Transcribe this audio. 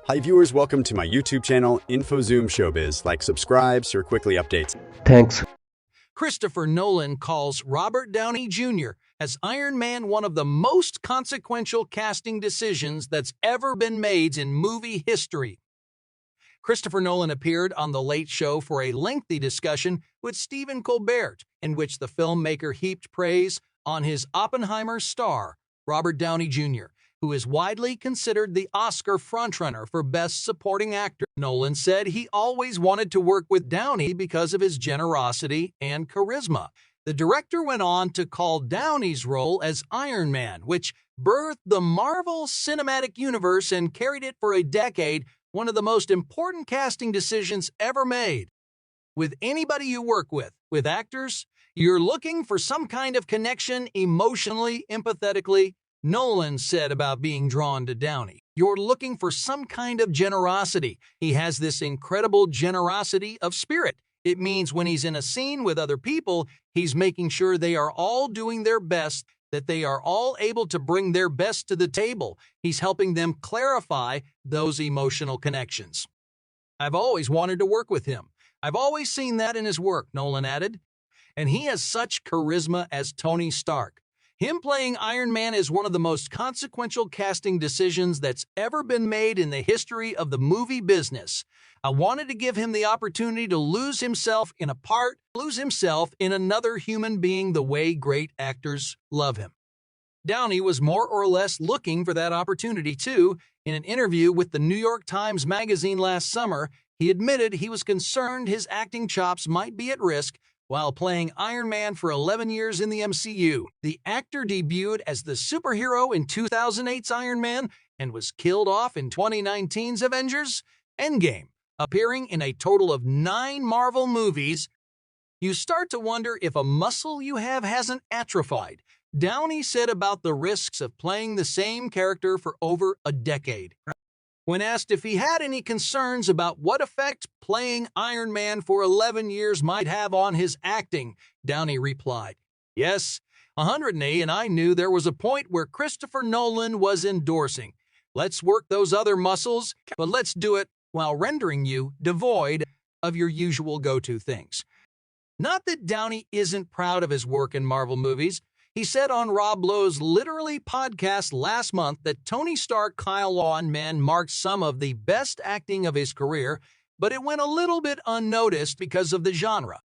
Hi viewers, welcome to my YouTube channel, InfoZoom Showbiz. Like, subscribe for quickly updates. Thanks. Christopher Nolan calls Robert Downey Jr. as Iron Man one of the most consequential casting decisions that's ever been made in movie history. Christopher Nolan appeared on The Late Show for a lengthy discussion with Stephen Colbert, in which the filmmaker heaped praise on his Oppenheimer star, Robert Downey Jr., who is widely considered the Oscar frontrunner for Best Supporting Actor. Nolan said he always wanted to work with Downey because of his generosity and charisma. The director went on to call Downey's role as Iron Man, which birthed the Marvel Cinematic Universe and carried it for a decade, one of the most important casting decisions ever made. With anybody you work with actors, you're looking for some kind of connection emotionally, empathetically. Nolan said about being drawn to Downey. You're looking for some kind of generosity. He has this incredible generosity of spirit. It means when he's in a scene with other people, he's making sure they are all doing their best, that they are all able to bring their best to the table. He's helping them clarify those emotional connections. I've always wanted to work with him. I've always seen that in his work, Nolan added. And he has such charisma as Tony Stark. Him playing Iron Man is one of the most consequential casting decisions that's ever been made in the history of the movie business. I wanted to give him the opportunity to lose himself in a part, lose himself in another human being the way great actors love him. Downey was more or less looking for that opportunity too. In an interview with the New York Times Magazine last summer, he admitted he was concerned his acting chops might be at risk while playing Iron Man for 11 years in the MCU. The actor debuted as the superhero in 2008's Iron Man and was killed off in 2019's Avengers Endgame, appearing in a total of 9 Marvel movies. You start to wonder if a muscle you have hasn't atrophied, Downey said about the risks of playing the same character for over a decade. When asked if he had any concerns about what effect playing Iron Man for 11 years might have on his acting, Downey replied, "Yes, 180, and I knew there was a point where Christopher Nolan was endorsing. Let's work those other muscles, but let's do it while rendering you devoid of your usual go-to things." Not that Downey isn't proud of his work in Marvel movies. He said on Rob Lowe's Literally podcast last month that Tony Stark Kyle Iron Man marked some of the best acting of his career, but it went a little bit unnoticed because of the genre.